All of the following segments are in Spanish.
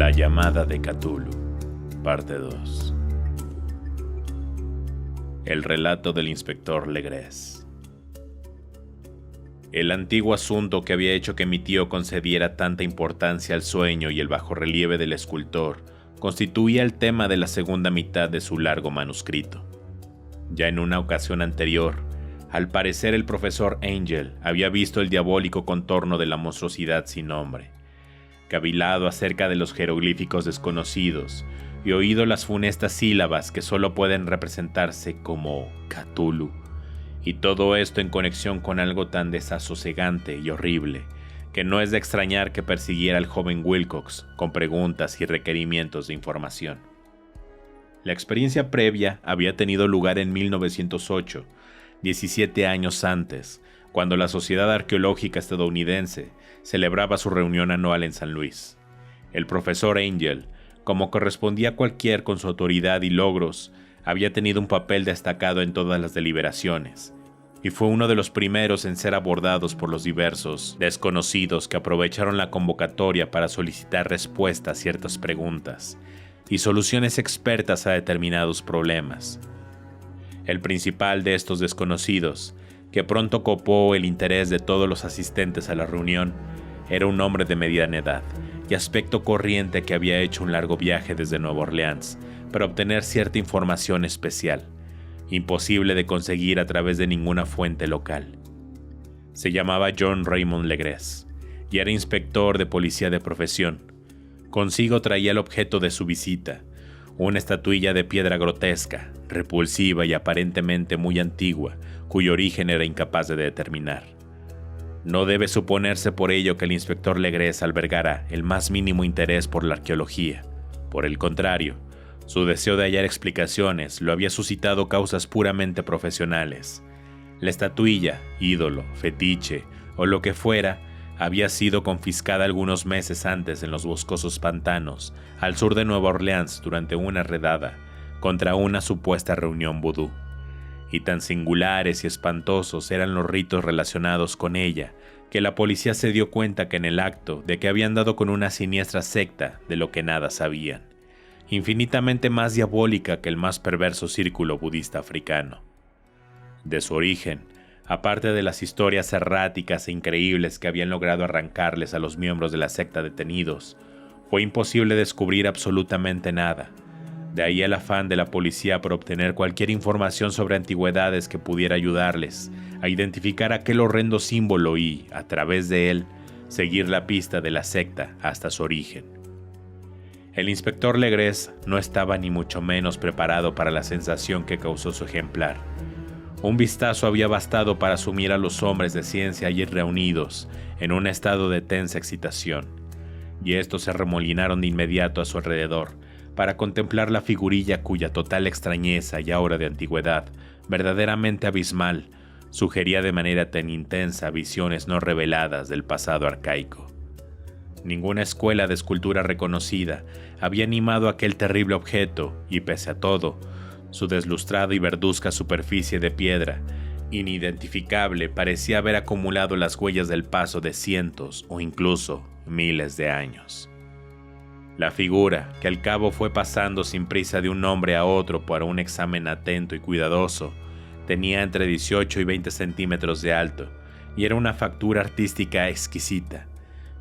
La llamada de Cthulhu, parte 2. El relato del inspector Legrez. El antiguo asunto que había hecho que mi tío concediera tanta importancia al sueño y el bajorrelieve del escultor constituía el tema de la segunda mitad de su largo manuscrito. Ya en una ocasión anterior, al parecer el profesor Angel había visto el diabólico contorno de la monstruosidad sin nombre, cavilado acerca de los jeroglíficos desconocidos y oído las funestas sílabas que solo pueden representarse como Cthulhu, y todo esto en conexión con algo tan desasosegante y horrible que no es de extrañar que persiguiera al joven Wilcox con preguntas y requerimientos de información. La experiencia previa había tenido lugar en 1908, 17 años antes, cuando la Sociedad Arqueológica Estadounidense celebraba su reunión anual en San Luis. El profesor Angel, como correspondía a cualquier con su autoridad y logros, había tenido un papel destacado en todas las deliberaciones, y fue uno de los primeros en ser abordados por los diversos desconocidos que aprovecharon la convocatoria para solicitar respuesta a ciertas preguntas y soluciones expertas a determinados problemas. El principal de estos desconocidos, que pronto copó el interés de todos los asistentes a la reunión, era un hombre de mediana edad y aspecto corriente que había hecho un largo viaje desde Nueva Orleans para obtener cierta información especial, imposible de conseguir a través de ninguna fuente local. Se llamaba John Raymond Legrez y era inspector de policía de profesión. Consigo traía el objeto de su visita, una estatuilla de piedra grotesca, repulsiva y aparentemente muy antigua, cuyo origen era incapaz de determinar. No debe suponerse por ello que el inspector Legrez albergara el más mínimo interés por la arqueología. Por el contrario, su deseo de hallar explicaciones lo había suscitado causas puramente profesionales. La estatuilla, ídolo, fetiche o lo que fuera, había sido confiscada algunos meses antes en los boscosos pantanos al sur de Nueva Orleans durante una redada contra una supuesta reunión vudú. Y tan singulares y espantosos eran los ritos relacionados con ella que la policía se dio cuenta que en el acto de que habían dado con una siniestra secta de lo que nada sabían, infinitamente más diabólica que el más perverso círculo budista africano. De su origen, aparte de las historias erráticas e increíbles que habían logrado arrancarles a los miembros de la secta detenidos, fue imposible descubrir absolutamente nada. De ahí el afán de la policía por obtener cualquier información sobre antigüedades que pudiera ayudarles a identificar aquel horrendo símbolo y, a través de él, seguir la pista de la secta hasta su origen. El inspector Legrez no estaba ni mucho menos preparado para la sensación que causó su ejemplar. Un vistazo había bastado para sumir a los hombres de ciencia allí reunidos en un estado de tensa excitación, y estos se remolinaron de inmediato a su alrededor para contemplar la figurilla cuya total extrañeza y aura de antigüedad, verdaderamente abismal, sugería de manera tan intensa visiones no reveladas del pasado arcaico. Ninguna escuela de escultura reconocida había animado aquel terrible objeto y, pese a todo, su deslustrada y verduzca superficie de piedra, inidentificable, parecía haber acumulado las huellas del paso de cientos o incluso miles de años. La figura, que al cabo fue pasando sin prisa de un hombre a otro para un examen atento y cuidadoso, tenía entre 18 y 20 centímetros de alto y era una factura artística exquisita.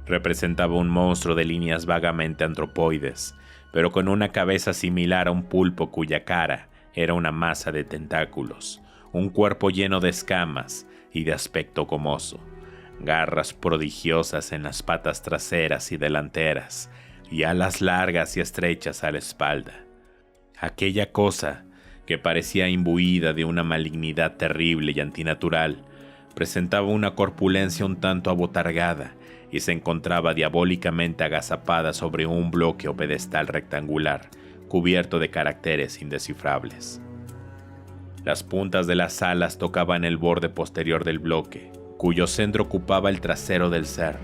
Representaba un monstruo de líneas vagamente antropoides, pero con una cabeza similar a un pulpo cuya cara era una masa de tentáculos, un cuerpo lleno de escamas y de aspecto gomoso, garras prodigiosas en las patas traseras y delanteras, y alas largas y estrechas a la espalda. Aquella cosa, que parecía imbuida de una malignidad terrible y antinatural, presentaba una corpulencia un tanto abotargada y se encontraba diabólicamente agazapada sobre un bloque o pedestal rectangular, cubierto de caracteres indescifrables. Las puntas de las alas tocaban el borde posterior del bloque, cuyo centro ocupaba el trasero del ser,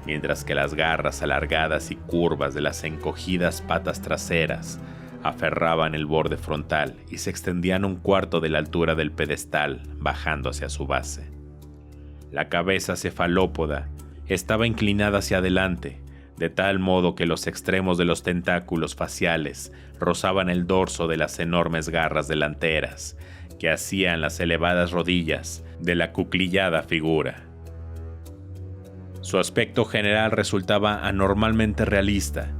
mientras que las garras alargadas y curvas de las encogidas patas traseras aferraban el borde frontal y se extendían un cuarto de la altura del pedestal, bajando hacia su base. La cabeza cefalópoda estaba inclinada hacia adelante, de tal modo que los extremos de los tentáculos faciales rozaban el dorso de las enormes garras delanteras que hacían las elevadas rodillas de la cuclillada figura. Su aspecto general resultaba anormalmente realista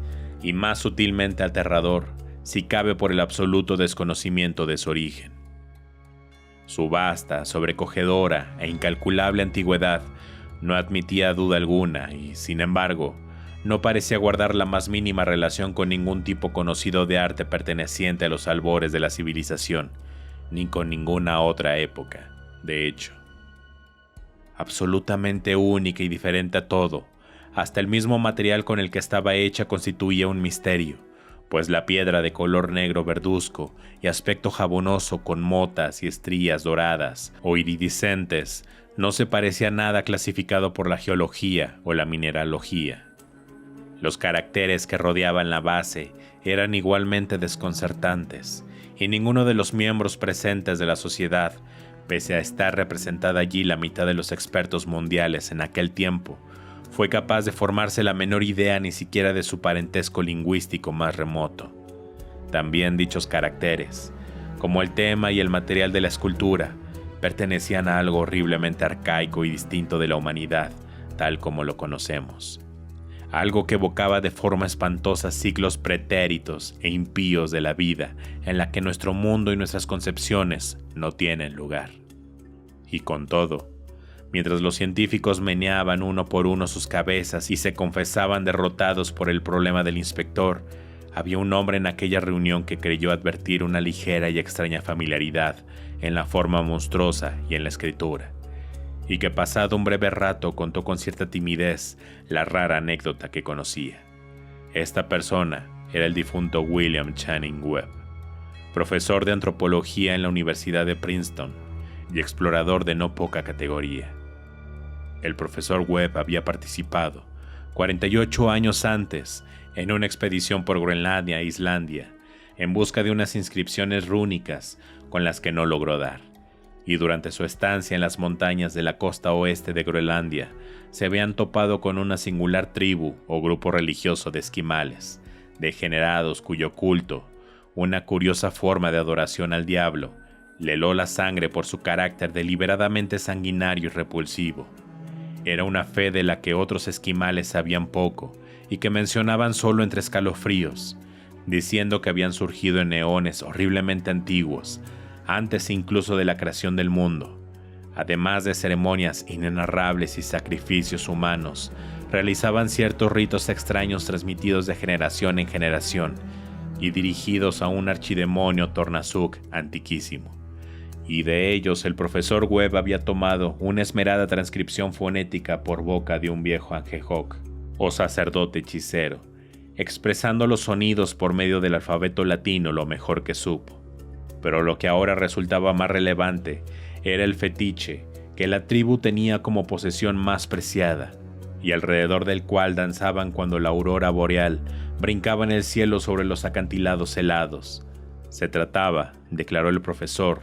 y más sutilmente aterrador, si cabe por el absoluto desconocimiento de su origen. Su vasta, sobrecogedora e incalculable antigüedad no admitía duda alguna y, sin embargo, no parecía guardar la más mínima relación con ningún tipo conocido de arte perteneciente a los albores de la civilización, ni con ninguna otra época, de hecho. Absolutamente única y diferente a todo, hasta el mismo material con el que estaba hecha constituía un misterio, pues la piedra de color negro verduzco y aspecto jabonoso con motas y estrías doradas o iridiscentes no se parecía a nada clasificado por la geología o la mineralogía. Los caracteres que rodeaban la base eran igualmente desconcertantes, y ninguno de los miembros presentes de la sociedad, pese a estar representada allí la mitad de los expertos mundiales en aquel tiempo, fue capaz de formarse la menor idea ni siquiera de su parentesco lingüístico más remoto. También dichos caracteres, como el tema y el material de la escultura, pertenecían a algo horriblemente arcaico y distinto de la humanidad, tal como lo conocemos. Algo que evocaba de forma espantosa siglos pretéritos e impíos de la vida en la que nuestro mundo y nuestras concepciones no tienen lugar. Y con todo, mientras los científicos meneaban uno por uno sus cabezas y se confesaban derrotados por el problema del inspector, había un hombre en aquella reunión que creyó advertir una ligera y extraña familiaridad en la forma monstruosa y en la escritura, y que pasado un breve rato contó con cierta timidez la rara anécdota que conocía. Esta persona era el difunto William Channing Webb, profesor de antropología en la Universidad de Princeton y explorador de no poca categoría. El profesor Webb había participado, 48 años antes, en una expedición por Groenlandia e Islandia, en busca de unas inscripciones rúnicas con las que no logró dar. Y durante su estancia en las montañas de la costa oeste de Groenlandia, se habían topado con una singular tribu o grupo religioso de esquimales, degenerados cuyo culto, una curiosa forma de adoración al diablo, le heló la sangre por su carácter deliberadamente sanguinario y repulsivo. Era una fe de la que otros esquimales sabían poco y que mencionaban solo entre escalofríos, diciendo que habían surgido en eones horriblemente antiguos, antes incluso de la creación del mundo. Además de ceremonias inenarrables y sacrificios humanos, realizaban ciertos ritos extraños transmitidos de generación en generación y dirigidos a un archidemonio Tornasuk antiquísimo. Y de ellos el profesor Webb había tomado una esmerada transcripción fonética por boca de un viejo Angehok, o sacerdote hechicero, expresando los sonidos por medio del alfabeto latino lo mejor que supo. Pero lo que ahora resultaba más relevante era el fetiche que la tribu tenía como posesión más preciada, y alrededor del cual danzaban cuando la aurora boreal brincaba en el cielo sobre los acantilados helados. Se trataba, declaró el profesor,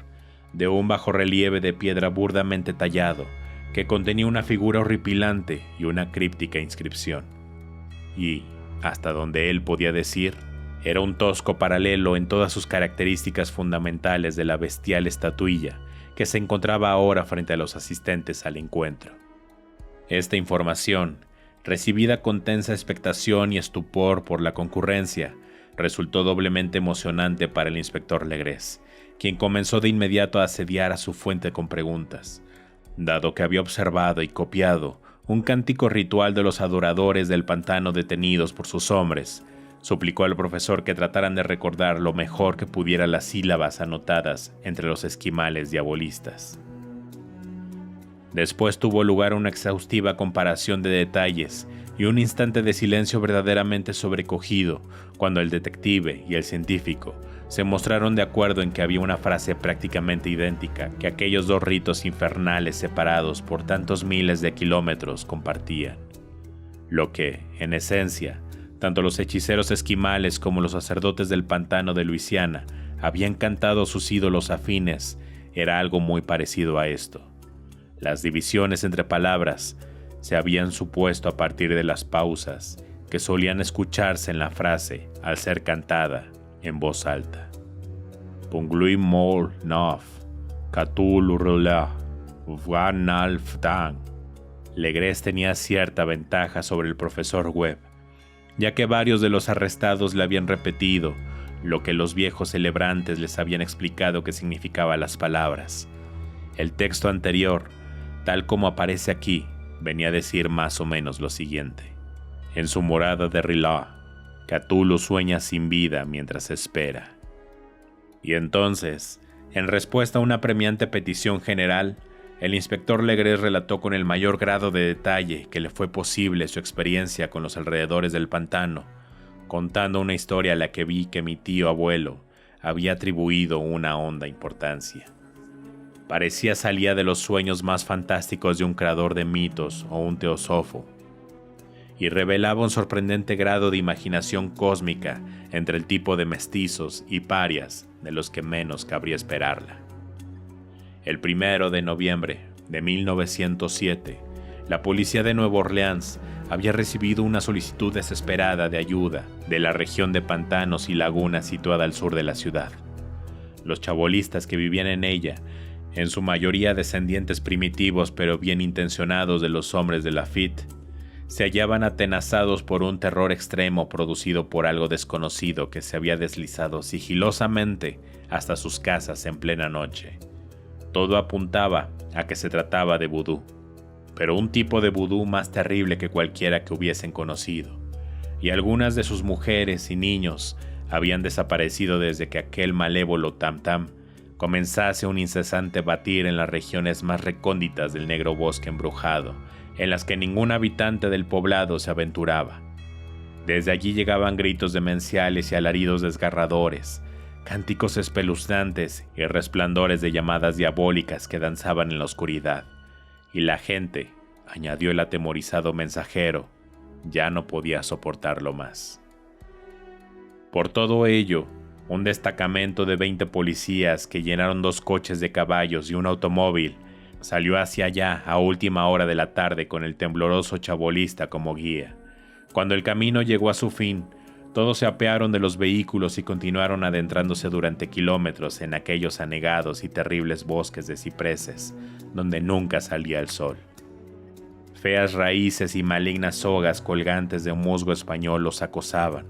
de un bajorrelieve de piedra burdamente tallado, que contenía una figura horripilante y una críptica inscripción. Y, hasta donde él podía decir, era un tosco paralelo en todas sus características fundamentales de la bestial estatuilla que se encontraba ahora frente a los asistentes al encuentro. Esta información, recibida con tensa expectación y estupor por la concurrencia, resultó doblemente emocionante para el inspector Legres, quien comenzó de inmediato a asediar a su fuente con preguntas. Dado que había observado y copiado un cántico ritual de los adoradores del pantano detenidos por sus hombres, suplicó al profesor que trataran de recordar lo mejor que pudiera las sílabas anotadas entre los esquimales diabolistas. Después tuvo lugar una exhaustiva comparación de detalles y un instante de silencio verdaderamente sobrecogido cuando el detective y el científico se mostraron de acuerdo en que había una frase prácticamente idéntica que aquellos dos ritos infernales separados por tantos miles de kilómetros compartían. Lo que, en esencia, tanto los hechiceros esquimales como los sacerdotes del pantano de Luisiana habían cantado a sus ídolos afines era algo muy parecido a esto. Las divisiones entre palabras se habían supuesto a partir de las pausas que solían escucharse en la frase al ser cantada en voz alta. Punglui mol naf, Cthulhu rula, Van Alftan. Legrez tenía cierta ventaja sobre el profesor Webb, ya que varios de los arrestados le habían repetido lo que los viejos celebrantes les habían explicado que significaban las palabras. El texto anterior, tal como aparece aquí, venía a decir más o menos lo siguiente. En su morada de Rila, Cthulhu sueña sin vida mientras espera. Y entonces, en respuesta a una apremiante petición general, el inspector Legrez relató con el mayor grado de detalle que le fue posible su experiencia con los alrededores del pantano, contando una historia a la que vi que mi tío abuelo había atribuido una honda importancia. Parecía salía de los sueños más fantásticos de un creador de mitos o un teósofo, y revelaba un sorprendente grado de imaginación cósmica entre el tipo de mestizos y parias de los que menos cabría esperarla. El 1 de noviembre de 1907, la policía de Nueva Orleans había recibido una solicitud desesperada de ayuda de la región de pantanos y lagunas situada al sur de la ciudad. Los chabolistas que vivían en ella, en su mayoría descendientes primitivos pero bien intencionados de los hombres de Lafitte, se hallaban atenazados por un terror extremo producido por algo desconocido que se había deslizado sigilosamente hasta sus casas en plena noche. Todo apuntaba a que se trataba de vudú, pero un tipo de vudú más terrible que cualquiera que hubiesen conocido, y algunas de sus mujeres y niños habían desaparecido desde que aquel malévolo tam-tam comenzase un incesante batir en las regiones más recónditas del negro bosque embrujado, en las que ningún habitante del poblado se aventuraba. Desde allí llegaban gritos demenciales y alaridos desgarradores, cánticos espeluznantes y resplandores de llamadas diabólicas que danzaban en la oscuridad, y la gente, añadió el atemorizado mensajero, ya no podía soportarlo más. Por todo ello, un destacamento de 20 policías que llenaron 2 coches de caballos y un automóvil salió hacia allá a última hora de la tarde con el tembloroso chabolista como guía. Cuando el camino llegó a su fin, todos se apearon de los vehículos y continuaron adentrándose durante kilómetros en aquellos anegados y terribles bosques de cipreses, donde nunca salía el sol. Feas raíces y malignas sogas colgantes de un musgo español los acosaban,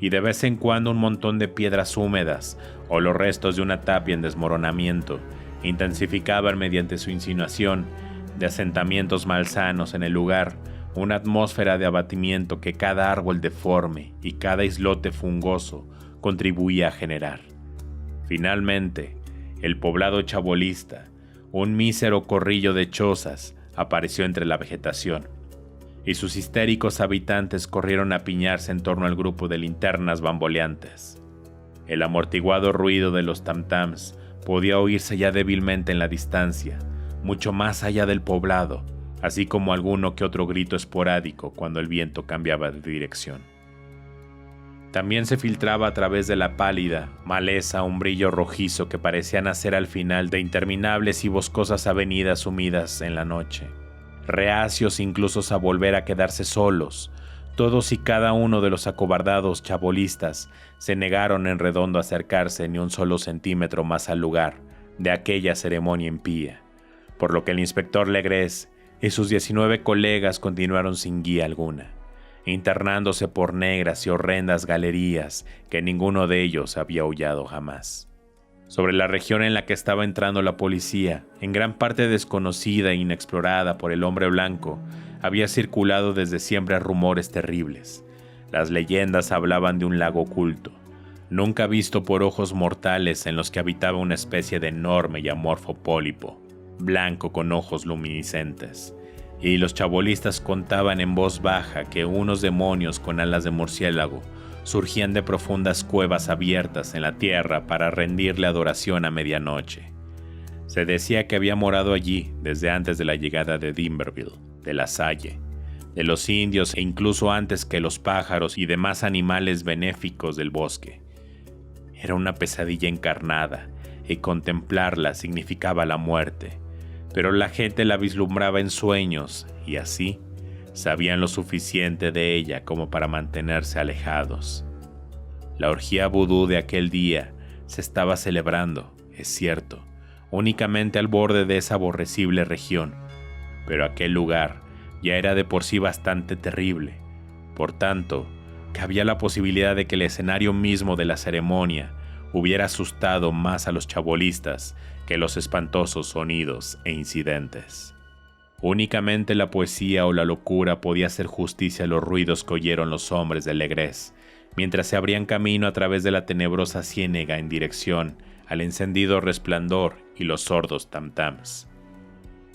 y de vez en cuando un montón de piedras húmedas o los restos de una tapia en desmoronamiento intensificaban mediante su insinuación de asentamientos malsanos en el lugar una atmósfera de abatimiento que cada árbol deforme y cada islote fungoso contribuía a generar. Finalmente, el poblado chabolista, un mísero corrillo de chozas, apareció entre la vegetación, y sus histéricos habitantes corrieron a piñarse en torno al grupo de linternas bamboleantes. El amortiguado ruido de los tam-tams podía oírse ya débilmente en la distancia, mucho más allá del poblado, así como alguno que otro grito esporádico cuando el viento cambiaba de dirección. También se filtraba a través de la pálida maleza un brillo rojizo que parecía nacer al final de interminables y boscosas avenidas sumidas en la noche. Reacios incluso a volver a quedarse solos, todos y cada uno de los acobardados chabolistas se negaron en redondo a acercarse ni un solo centímetro más al lugar de aquella ceremonia impía, por lo que el inspector Legrez y sus 19 colegas continuaron sin guía alguna, internándose por negras y horrendas galerías que ninguno de ellos había hollado jamás. Sobre la región en la que estaba entrando la policía, en gran parte desconocida e inexplorada por el hombre blanco, había circulado desde siempre rumores terribles. Las leyendas hablaban de un lago oculto, nunca visto por ojos mortales, en los que habitaba una especie de enorme y amorfo pólipo, blanco con ojos luminiscentes, y los chabolistas contaban en voz baja que unos demonios con alas de murciélago surgían de profundas cuevas abiertas en la tierra para rendirle adoración a medianoche. Se decía que había morado allí desde antes de la llegada de D'Iberville, de La Salle, de los indios e incluso antes que los pájaros y demás animales benéficos del bosque. Era una pesadilla encarnada y contemplarla significaba la muerte, pero la gente la vislumbraba en sueños y así sabían lo suficiente de ella como para mantenerse alejados. La orgía vudú de aquel día se estaba celebrando, es cierto, únicamente al borde de esa aborrecible región, pero aquel lugar ya era de por sí bastante terrible. Por tanto, cabía la posibilidad de que el escenario mismo de la ceremonia hubiera asustado más a los chabolistas que los espantosos sonidos e incidentes. Únicamente la poesía o la locura podía hacer justicia a los ruidos que oyeron los hombres de Legrés, mientras se abrían camino a través de la tenebrosa ciénega en dirección al encendido resplandor y los sordos tam-tams.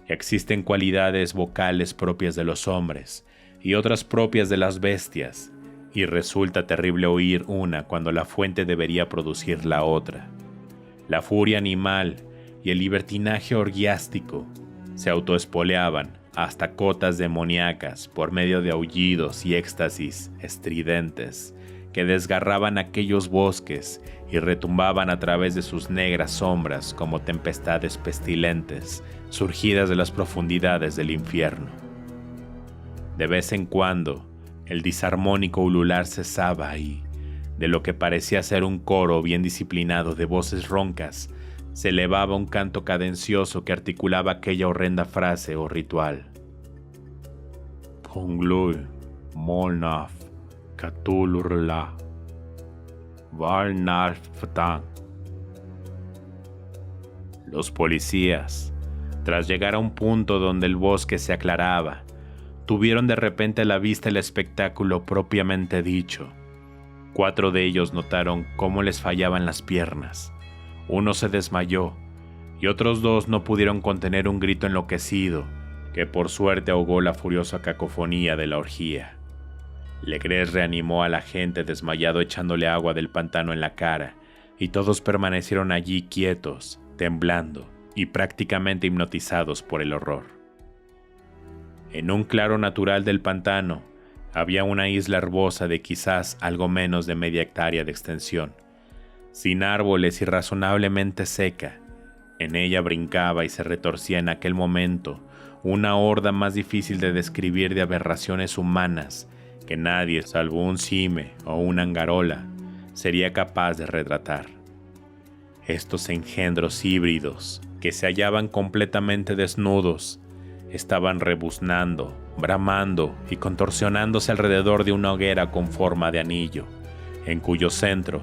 Existen cualidades vocales propias de los hombres y otras propias de las bestias, y resulta terrible oír una cuando la fuente debería producir la otra. La furia animal y el libertinaje orgiástico se autoespoleaban hasta cotas demoníacas por medio de aullidos y éxtasis estridentes que desgarraban aquellos bosques y retumbaban a través de sus negras sombras como tempestades pestilentes surgidas de las profundidades del infierno. De vez en cuando, el disarmónico ulular cesaba y, de lo que parecía ser un coro bien disciplinado de voces roncas, se elevaba un canto cadencioso que articulaba aquella horrenda frase o ritual. Ponglul, molnaf, katulurla, valnarftang. Los policías, tras llegar a un punto donde el bosque se aclaraba, tuvieron de repente a la vista el espectáculo propiamente dicho. 4 de ellos notaron cómo les fallaban las piernas. Uno se desmayó, y otros 2 no pudieron contener un grito enloquecido, que por suerte ahogó la furiosa cacofonía de la orgía. Legrés reanimó a la gente desmayado echándole agua del pantano en la cara, y todos permanecieron allí quietos, temblando, y prácticamente hipnotizados por el horror. En un claro natural del pantano, había una isla herbosa de quizás algo menos de media hectárea de extensión, sin árboles y razonablemente seca. En ella brincaba y se retorcía en aquel momento una horda más difícil de describir de aberraciones humanas que nadie, salvo un cime o una angarola, sería capaz de retratar. Estos engendros híbridos, que se hallaban completamente desnudos, estaban rebuznando, bramando y contorsionándose alrededor de una hoguera con forma de anillo, en cuyo centro,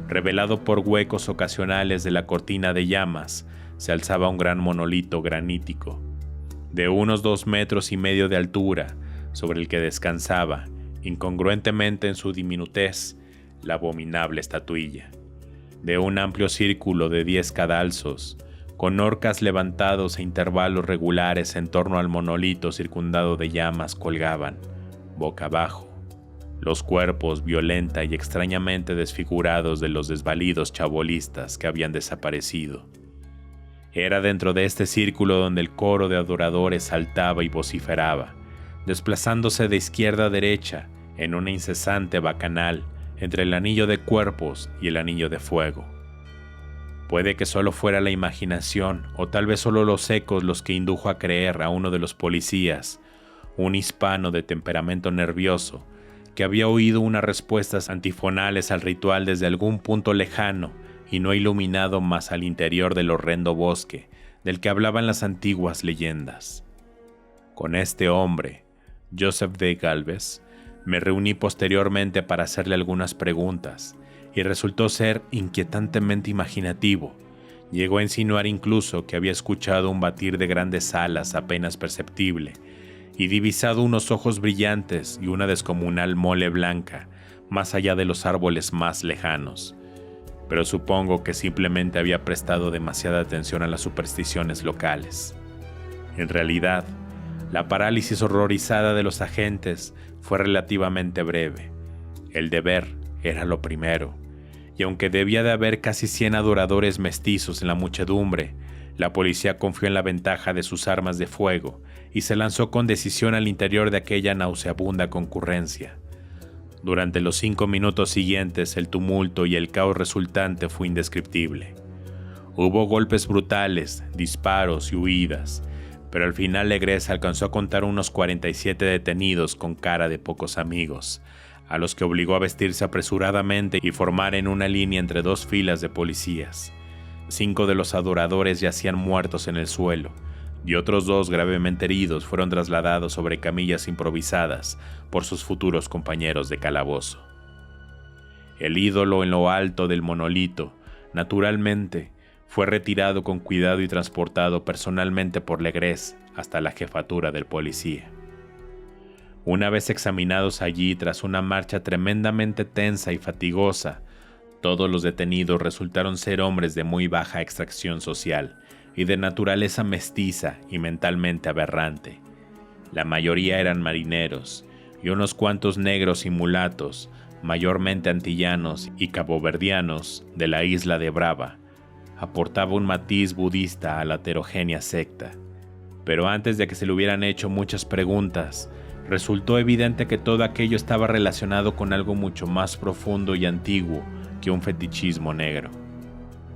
revelado por huecos ocasionales de la cortina de llamas, se alzaba un gran monolito granítico, de unos 2,5 metros de altura, sobre el que descansaba, incongruentemente en su diminutez, la abominable estatuilla. De un amplio círculo de 10 cadalsos, con orcas levantados a intervalos regulares en torno al monolito circundado de llamas, colgaban, boca abajo, los cuerpos violenta y extrañamente desfigurados de los desvalidos chabolistas que habían desaparecido. Era dentro de este círculo donde el coro de adoradores saltaba y vociferaba, desplazándose de izquierda a derecha en una incesante bacanal entre el anillo de cuerpos y el anillo de fuego. Puede que solo fuera la imaginación, o tal vez solo los ecos los que indujo a creer a uno de los policías, un hispano de temperamento nervioso, que había oído unas respuestas antifonales al ritual desde algún punto lejano y no iluminado más al interior del horrendo bosque del que hablaban las antiguas leyendas. Con este hombre, Joseph de Galvez, me reuní posteriormente para hacerle algunas preguntas, y resultó ser inquietantemente imaginativo. Llegó a insinuar incluso que había escuchado un batir de grandes alas apenas perceptible, y divisado unos ojos brillantes y una descomunal mole blanca, más allá de los árboles más lejanos. Pero supongo que simplemente había prestado demasiada atención a las supersticiones locales. En realidad, la parálisis horrorizada de los agentes fue relativamente breve. El deber era lo primero, y aunque debía de haber casi 100 adoradores mestizos en la muchedumbre, la policía confió en la ventaja de sus armas de fuego y se lanzó con decisión al interior de aquella nauseabunda concurrencia. Durante los 5 minutos siguientes, el tumulto y el caos resultante fue indescriptible. Hubo golpes brutales, disparos y huidas, pero al final Legrez alcanzó a contar unos 47 detenidos con cara de pocos amigos, a los que obligó a vestirse apresuradamente y formar en una línea entre dos filas de policías. 5 de los adoradores yacían muertos en el suelo, y otros 2 gravemente heridos fueron trasladados sobre camillas improvisadas por sus futuros compañeros de calabozo. El ídolo en lo alto del monolito, naturalmente, fue retirado con cuidado y transportado personalmente por Legrez hasta la jefatura del policía. Una vez examinados allí tras una marcha tremendamente tensa y fatigosa, todos los detenidos resultaron ser hombres de muy baja extracción social y de naturaleza mestiza y mentalmente aberrante. La mayoría eran marineros, y unos cuantos negros y mulatos, mayormente antillanos y caboverdianos, de la isla de Brava, aportaba un matiz budista a la heterogénea secta. Pero antes de que se le hubieran hecho muchas preguntas, resultó evidente que todo aquello estaba relacionado con algo mucho más profundo y antiguo que un fetichismo negro.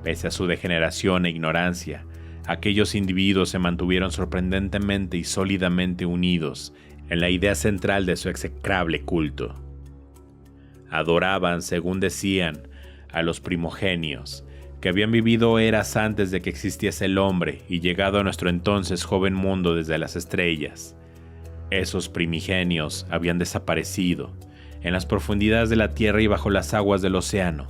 Pese a su degeneración e ignorancia, aquellos individuos se mantuvieron sorprendentemente y sólidamente unidos en la idea central de su execrable culto. Adoraban, según decían, a los primogenios, que habían vivido eras antes de que existiese el hombre y llegado a nuestro entonces joven mundo desde las estrellas. Esos primigenios habían desaparecido en las profundidades de la tierra y bajo las aguas del océano,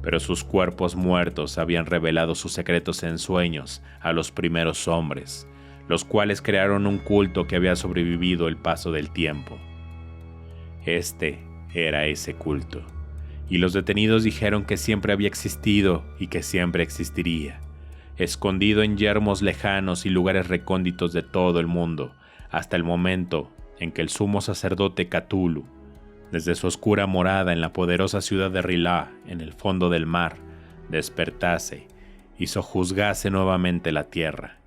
pero sus cuerpos muertos habían revelado sus secretos en sueños a los primeros hombres, los cuales crearon un culto que había sobrevivido el paso del tiempo. Este era ese culto, y los detenidos dijeron que siempre había existido y que siempre existiría, escondido en yermos lejanos y lugares recónditos de todo el mundo, hasta el momento en que el sumo sacerdote Cthulhu, desde su oscura morada en la poderosa ciudad de R'lyeh, en el fondo del mar, despertase y sojuzgase nuevamente la tierra.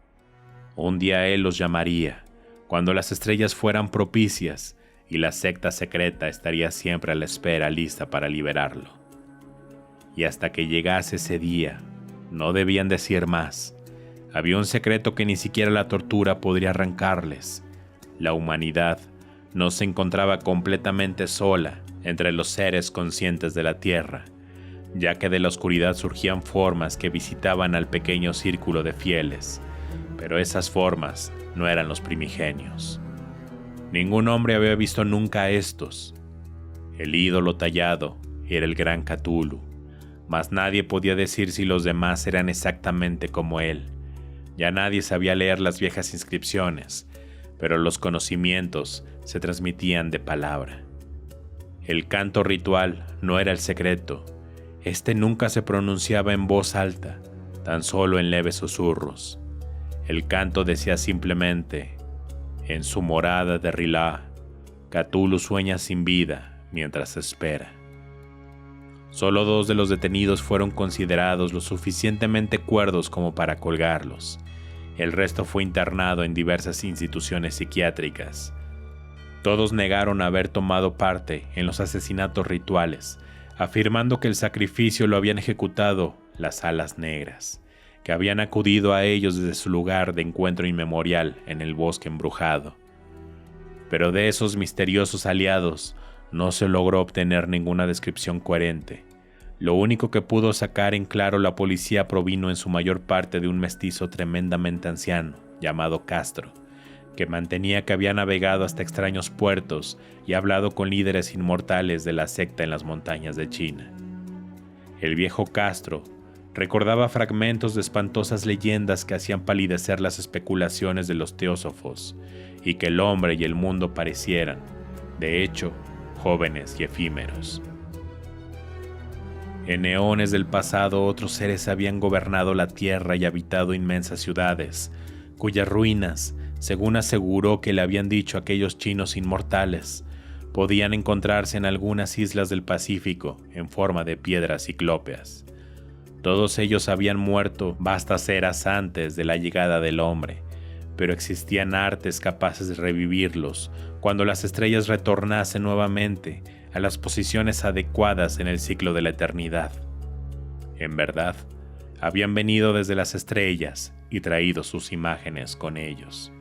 Un día él los llamaría, cuando las estrellas fueran propicias, y la secta secreta estaría siempre a la espera lista para liberarlo. Y hasta que llegase ese día, no debían decir más. Había un secreto que ni siquiera la tortura podría arrancarles. La humanidad no se encontraba completamente sola entre los seres conscientes de la Tierra, ya que de la oscuridad surgían formas que visitaban al pequeño círculo de fieles, pero esas formas no eran los primigenios. Ningún hombre había visto nunca a estos. El ídolo tallado era el gran Cthulhu, mas nadie podía decir si los demás eran exactamente como él. Ya nadie sabía leer las viejas inscripciones, pero los conocimientos se transmitían de palabra. El canto ritual no era el secreto. Este nunca se pronunciaba en voz alta, tan solo en leves susurros. El canto decía simplemente: en su morada de R'lyeh, Cthulhu sueña sin vida mientras espera. Solo 2 de los detenidos fueron considerados lo suficientemente cuerdos como para colgarlos. El resto fue internado en diversas instituciones psiquiátricas. Todos negaron haber tomado parte en los asesinatos rituales, afirmando que el sacrificio lo habían ejecutado las alas negras, que habían acudido a ellos desde su lugar de encuentro inmemorial en el bosque embrujado. Pero de esos misteriosos aliados no se logró obtener ninguna descripción coherente. Lo único que pudo sacar en claro la policía provino en su mayor parte de un mestizo tremendamente anciano, llamado Castro, que mantenía que había navegado hasta extraños puertos y hablado con líderes inmortales de la secta en las montañas de China. El viejo Castro recordaba fragmentos de espantosas leyendas que hacían palidecer las especulaciones de los teósofos, y que el hombre y el mundo parecieran, de hecho, jóvenes y efímeros. En eones del pasado otros seres habían gobernado la tierra y habitado inmensas ciudades, cuyas ruinas, según aseguró que le habían dicho aquellos chinos inmortales, podían encontrarse en algunas islas del Pacífico en forma de piedras ciclópeas. Todos ellos habían muerto vastas eras antes de la llegada del hombre, pero existían artes capaces de revivirlos cuando las estrellas retornasen nuevamente a las posiciones adecuadas en el ciclo de la eternidad. En verdad, habían venido desde las estrellas y traído sus imágenes con ellos.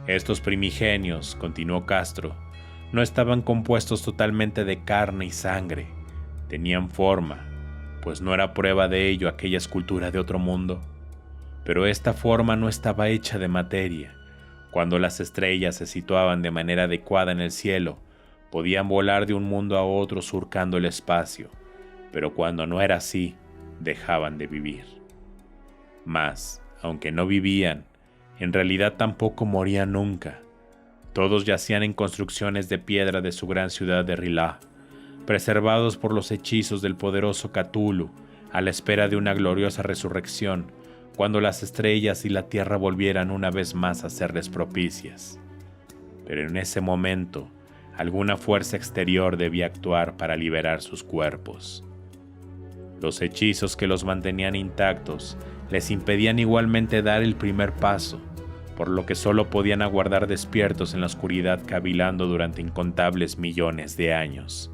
Estos primigenios, continuó Castro, no estaban compuestos totalmente de carne y sangre, tenían forma, pues no era prueba de ello aquella escultura de otro mundo. Pero esta forma no estaba hecha de materia. Cuando las estrellas se situaban de manera adecuada en el cielo, podían volar de un mundo a otro surcando el espacio, pero cuando no era así, dejaban de vivir. Mas, aunque no vivían, en realidad tampoco morían nunca. Todos yacían en construcciones de piedra de su gran ciudad de R'lyeh, preservados por los hechizos del poderoso Cthulhu, a la espera de una gloriosa resurrección, cuando las estrellas y la tierra volvieran una vez más a serles propicias. Pero en ese momento, alguna fuerza exterior debía actuar para liberar sus cuerpos. Los hechizos que los mantenían intactos les impedían igualmente dar el primer paso, por lo que solo podían aguardar despiertos en la oscuridad cavilando durante incontables millones de años.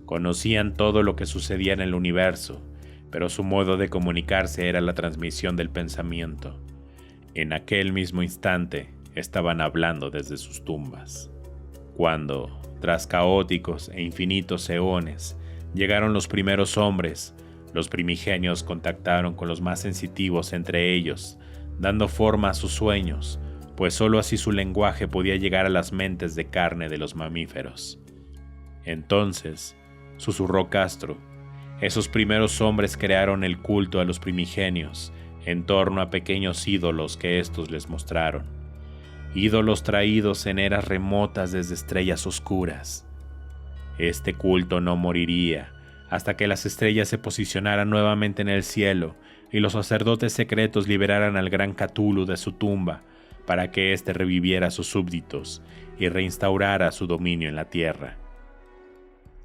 Conocían todo lo que sucedía en el universo, pero su modo de comunicarse era la transmisión del pensamiento. En aquel mismo instante estaban hablando desde sus tumbas. Cuando, tras caóticos e infinitos eones, llegaron los primeros hombres, los primigenios contactaron con los más sensitivos entre ellos, dando forma a sus sueños, pues sólo así su lenguaje podía llegar a las mentes de carne de los mamíferos. Entonces, susurró Castro, esos primeros hombres crearon el culto a los primigenios en torno a pequeños ídolos que éstos les mostraron. Ídolos traídos en eras remotas desde estrellas oscuras. Este culto no moriría hasta que las estrellas se posicionaran nuevamente en el cielo y los sacerdotes secretos liberaran al gran Cthulhu de su tumba para que éste reviviera a sus súbditos y reinstaurara su dominio en la tierra.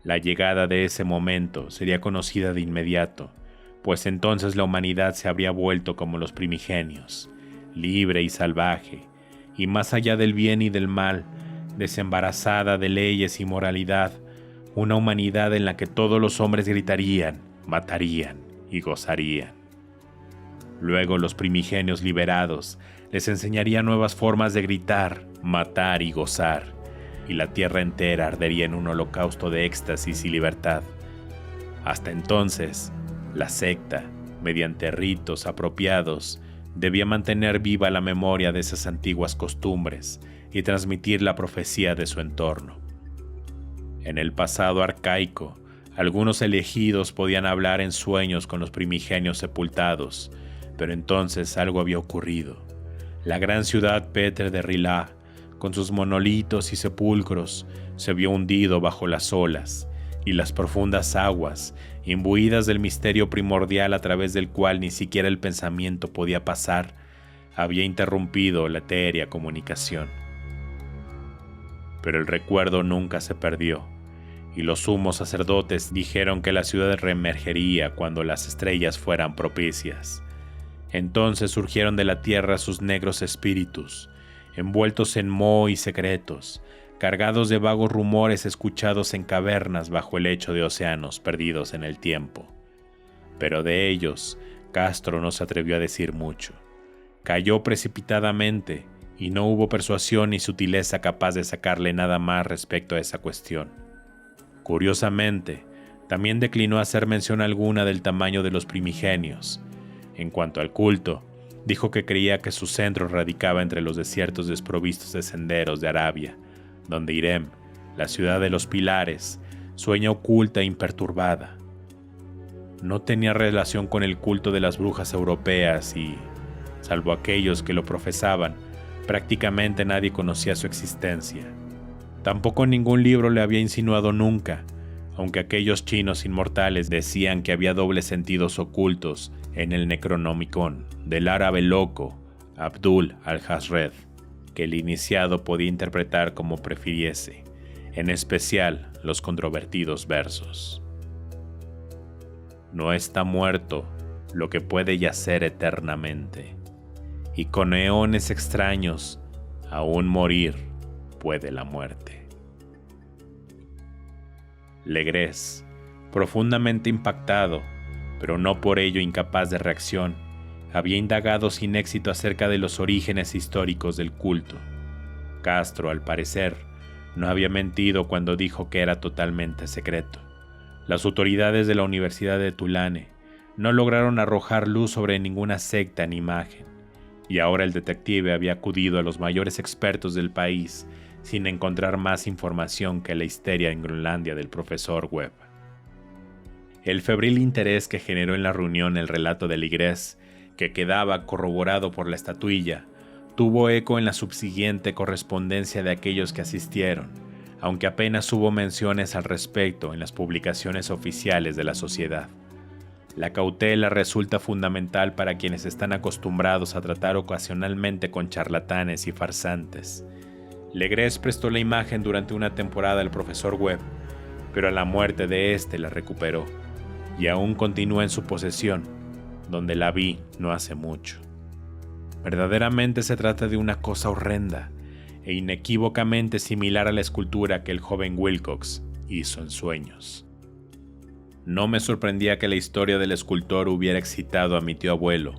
La llegada de ese momento sería conocida de inmediato, pues entonces la humanidad se habría vuelto como los primigenios, libre y salvaje, y más allá del bien y del mal, desembarazada de leyes y moralidad, una humanidad en la que todos los hombres gritarían, matarían y gozarían. Luego los primigenios liberados les enseñarían nuevas formas de gritar, matar y gozar, y la tierra entera ardería en un holocausto de éxtasis y libertad. Hasta entonces, la secta, mediante ritos apropiados, debía mantener viva la memoria de esas antiguas costumbres y transmitir la profecía de su entorno. En el pasado arcaico, algunos elegidos podían hablar en sueños con los primigenios sepultados, pero entonces algo había ocurrido. La gran ciudad pétrea de R'lyeh, con sus monolitos y sepulcros, se vio hundido bajo las olas, y las profundas aguas, imbuidas del misterio primordial a través del cual ni siquiera el pensamiento podía pasar, había interrumpido la etérea comunicación. Pero el recuerdo nunca se perdió, y los sumos sacerdotes dijeron que la ciudad reemergería cuando las estrellas fueran propicias. Entonces surgieron de la tierra sus negros espíritus, envueltos en moho y secretos, cargados de vagos rumores escuchados en cavernas bajo el lecho de océanos perdidos en el tiempo. Pero de ellos, Castro no se atrevió a decir mucho. Cayó precipitadamente, y no hubo persuasión ni sutileza capaz de sacarle nada más respecto a esa cuestión. Curiosamente, también declinó hacer mención alguna del tamaño de los primigenios. En cuanto al culto, dijo que creía que su centro radicaba entre los desiertos desprovistos de senderos de Arabia, donde Irem, la ciudad de los pilares, sueña oculta e imperturbada. No tenía relación con el culto de las brujas europeas y, salvo aquellos que lo profesaban, prácticamente nadie conocía su existencia. Tampoco ningún libro le había insinuado nunca, aunque aquellos chinos inmortales decían que había dobles sentidos ocultos en el Necronomicon del árabe loco Abdul al-Hazred, que el iniciado podía interpretar como prefiriese, en especial los controvertidos versos. No está muerto lo que puede yacer eternamente, y con eones extraños aún morir puede la muerte. Legres, profundamente impactado, pero no por ello incapaz de reacción, había indagado sin éxito acerca de los orígenes históricos del culto. Castro, al parecer, no había mentido cuando dijo que era totalmente secreto. Las autoridades de la Universidad de Tulane no lograron arrojar luz sobre ninguna secta ni imagen, y ahora el detective había acudido a los mayores expertos del país sin encontrar más información que la histeria en Groenlandia del profesor Webb. El febril interés que generó en la reunión el relato de Ligrés, que quedaba corroborado por la estatuilla, tuvo eco en la subsiguiente correspondencia de aquellos que asistieron, aunque apenas hubo menciones al respecto en las publicaciones oficiales de la sociedad. La cautela resulta fundamental para quienes están acostumbrados a tratar ocasionalmente con charlatanes y farsantes. Ligrés prestó la imagen durante una temporada al profesor Webb, pero a la muerte de éste la recuperó, y aún continúa en su posesión, donde la vi no hace mucho. Verdaderamente se trata de una cosa horrenda e inequívocamente similar a la escultura que el joven Wilcox hizo en sueños. No me sorprendía que la historia del escultor hubiera excitado a mi tío abuelo,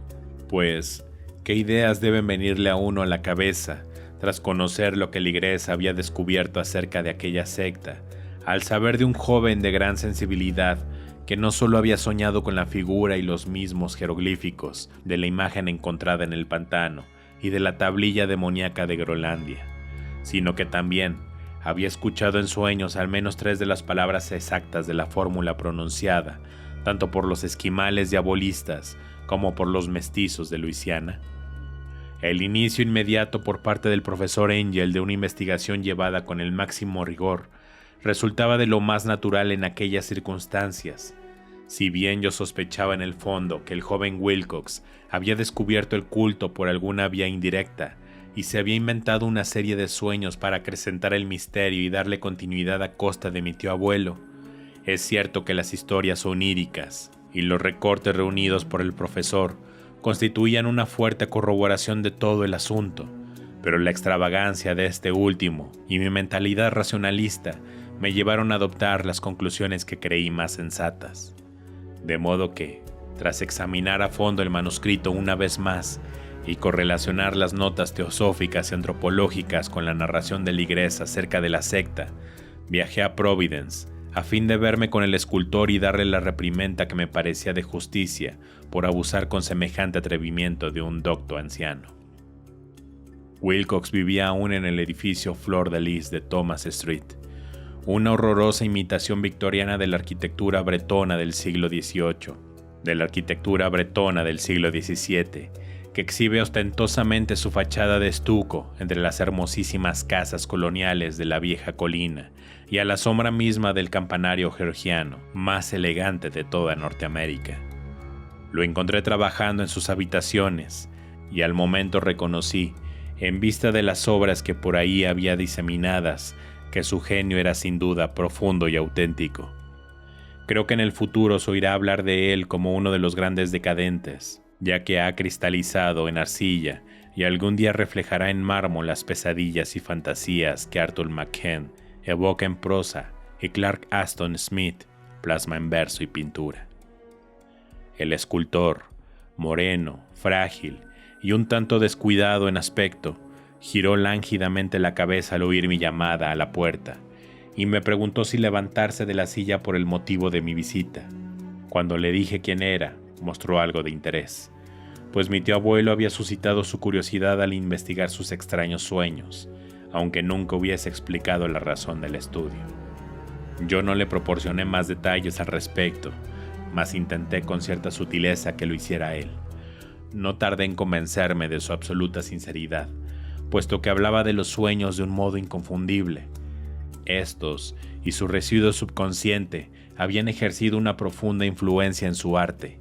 pues, ¿qué ideas deben venirle a uno a la cabeza tras conocer lo que Ligrés había descubierto acerca de aquella secta, al saber de un joven de gran sensibilidad que no solo había soñado con la figura y los mismos jeroglíficos de la imagen encontrada en el pantano y de la tablilla demoníaca de Groenlandia, sino que también había escuchado en sueños al menos 3 de las palabras exactas de la fórmula pronunciada, tanto por los esquimales diabolistas como por los mestizos de Luisiana? El inicio inmediato por parte del profesor Angel de una investigación llevada con el máximo rigor resultaba de lo más natural en aquellas circunstancias. Si bien yo sospechaba en el fondo que el joven Wilcox había descubierto el culto por alguna vía indirecta y se había inventado una serie de sueños para acrecentar el misterio y darle continuidad a costa de mi tío abuelo, es cierto que las historias oníricas y los recortes reunidos por el profesor constituían una fuerte corroboración de todo el asunto, pero la extravagancia de este último y mi mentalidad racionalista me llevaron a adoptar las conclusiones que creí más sensatas. De modo que, tras examinar a fondo el manuscrito una vez más y correlacionar las notas teosóficas y antropológicas con la narración de Ligrés acerca de la secta, viajé a Providence a fin de verme con el escultor y darle la reprimenda que me parecía de justicia por abusar con semejante atrevimiento de un docto anciano. Wilcox vivía aún en el edificio Fleur de Lis de Thomas Street, una horrorosa imitación victoriana de la arquitectura bretona del siglo XVIII, de la arquitectura bretona del siglo XVII, que exhibe ostentosamente su fachada de estuco entre las hermosísimas casas coloniales de la vieja colina y a la sombra misma del campanario georgiano, más elegante de toda Norteamérica. Lo encontré trabajando en sus habitaciones y al momento reconocí, en vista de las obras que por ahí había diseminadas, que su genio era sin duda profundo y auténtico. Creo que en el futuro se oirá hablar de él como uno de los grandes decadentes, ya que ha cristalizado en arcilla y algún día reflejará en mármol las pesadillas y fantasías que Arthur McCann evoca en prosa y Clark Aston Smith plasma en verso y pintura. El escultor, moreno, frágil y un tanto descuidado en aspecto, giró lánguidamente la cabeza al oír mi llamada a la puerta y me preguntó si levantarse de la silla por el motivo de mi visita. Cuando le dije quién era, mostró algo de interés, pues mi tío abuelo había suscitado su curiosidad al investigar sus extraños sueños, aunque nunca hubiese explicado la razón del estudio. Yo no le proporcioné más detalles al respecto, mas intenté con cierta sutileza que lo hiciera él. No tardé en convencerme de su absoluta sinceridad, puesto que hablaba de los sueños de un modo inconfundible. Estos y su residuo subconsciente habían ejercido una profunda influencia en su arte,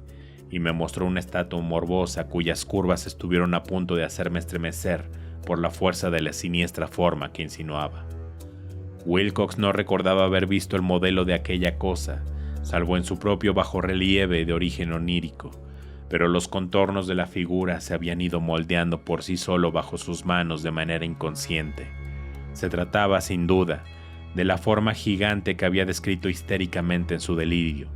y me mostró una estatua morbosa cuyas curvas estuvieron a punto de hacerme estremecer por la fuerza de la siniestra forma que insinuaba. Wilcox no recordaba haber visto el modelo de aquella cosa, salvo en su propio bajorrelieve de origen onírico, pero los contornos de la figura se habían ido moldeando por sí solo bajo sus manos de manera inconsciente. Se trataba, sin duda, de la forma gigante que había descrito histéricamente en su delirio,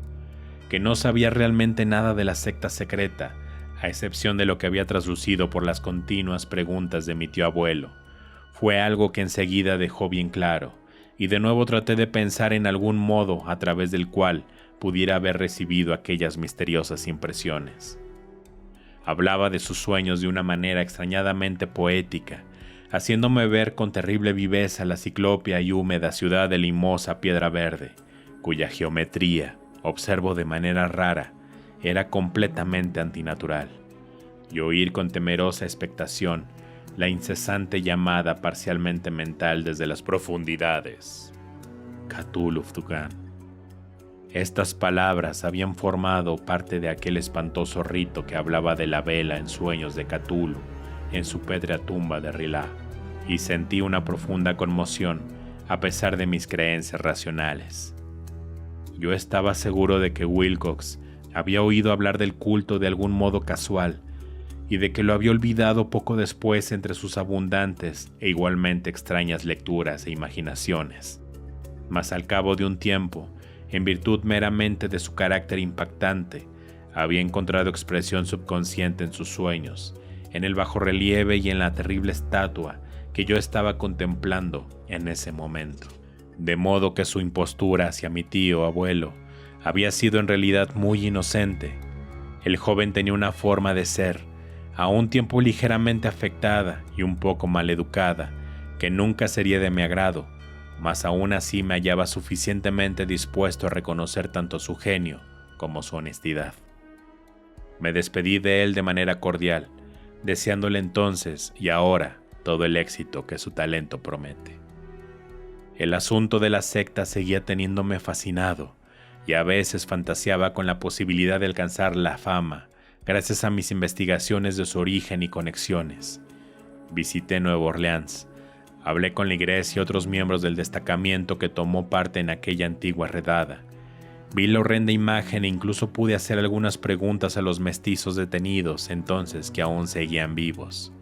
que no sabía realmente nada de la secta secreta, a excepción de lo que había traslucido por las continuas preguntas de mi tío abuelo, Fue algo que enseguida dejó bien claro, y de nuevo traté de pensar en algún modo a través del cual pudiera haber recibido aquellas misteriosas impresiones. Hablaba de sus sueños de una manera extrañadamente poética, haciéndome ver con terrible viveza la ciclópea y húmeda ciudad de limosa piedra verde, cuya geometría, observo de manera rara, era completamente antinatural, y oír con temerosa expectación la incesante llamada parcialmente mental desde las profundidades: Cthulhu Ftugan. Estas palabras habían formado parte de aquel espantoso rito que hablaba de la vela en sueños de Cthulhu en su pétrea tumba de Rilá, y sentí una profunda conmoción a pesar de mis creencias racionales. Yo estaba seguro de que Wilcox había oído hablar del culto de algún modo casual, y de que lo había olvidado poco después entre sus abundantes e igualmente extrañas lecturas e imaginaciones. Mas al cabo de un tiempo, en virtud meramente de su carácter impactante, había encontrado expresión subconsciente en sus sueños, en el bajorrelieve y en la terrible estatua que yo estaba contemplando en ese momento. De modo que su impostura hacia mi tío abuelo había sido en realidad muy inocente. El joven tenía una forma de ser, a un tiempo ligeramente afectada y un poco maleducada, que nunca sería de mi agrado, mas aún así me hallaba suficientemente dispuesto a reconocer tanto su genio como su honestidad. Me despedí de él de manera cordial, deseándole entonces y ahora todo el éxito que su talento promete. El asunto de la secta seguía teniéndome fascinado, y a veces fantaseaba con la posibilidad de alcanzar la fama gracias a mis investigaciones de su origen y conexiones. Visité Nueva Orleans, hablé con Ligrés y otros miembros del destacamento que tomó parte en aquella antigua redada. Vi la horrenda imagen e incluso pude hacer algunas preguntas a los mestizos detenidos entonces que aún seguían vivos.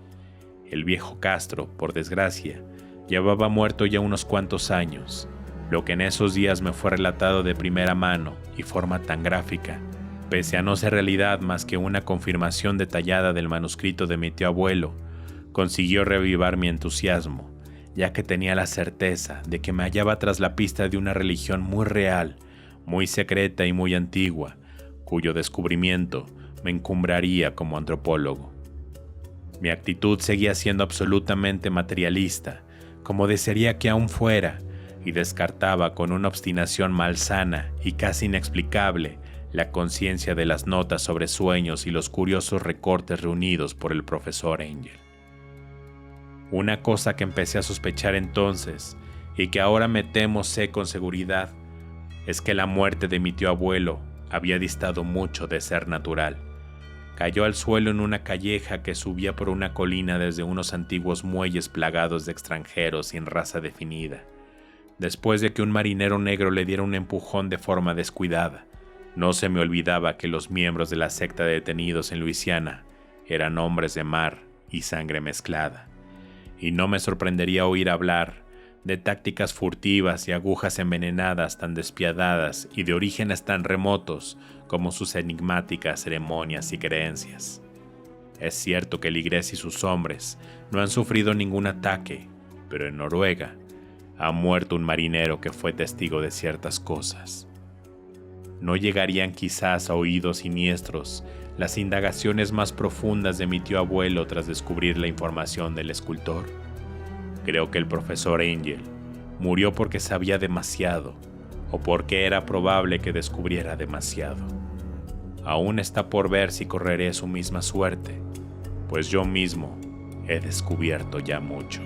El viejo Castro, por desgracia, llevaba muerto ya unos cuantos años, lo que en esos días me fue relatado de primera mano y forma tan gráfica, pese a no ser realidad más que una confirmación detallada del manuscrito de mi tío abuelo, consiguió reavivar mi entusiasmo, ya que tenía la certeza de que me hallaba tras la pista de una religión muy real, muy secreta y muy antigua, cuyo descubrimiento me encumbraría como antropólogo. Mi actitud seguía siendo absolutamente materialista, como desearía que aún fuera, y descartaba con una obstinación malsana y casi inexplicable la conciencia de las notas sobre sueños y los curiosos recortes reunidos por el profesor Angel. Una cosa que empecé a sospechar entonces, y que ahora me temo sé con seguridad, es que la muerte de mi tío abuelo había distado mucho de ser natural. Cayó al suelo en una calleja que subía por una colina desde unos antiguos muelles plagados de extranjeros sin raza definida, después de que un marinero negro le diera un empujón de forma descuidada. No se me olvidaba que los miembros de la secta detenidos en Luisiana eran hombres de mar y sangre mezclada, y no me sorprendería oír hablar de tácticas furtivas y agujas envenenadas tan despiadadas y de orígenes tan remotos como sus enigmáticas ceremonias y creencias. Es cierto que Ligrés y sus hombres no han sufrido ningún ataque, pero en Noruega ha muerto un marinero que fue testigo de ciertas cosas. ¿No llegarían quizás a oídos siniestros las indagaciones más profundas de mi tío abuelo tras descubrir la información del escultor? Creo que el profesor Angel murió porque sabía demasiado, o porque era probable que descubriera demasiado. Aún está por ver si correré su misma suerte, pues yo mismo he descubierto ya mucho.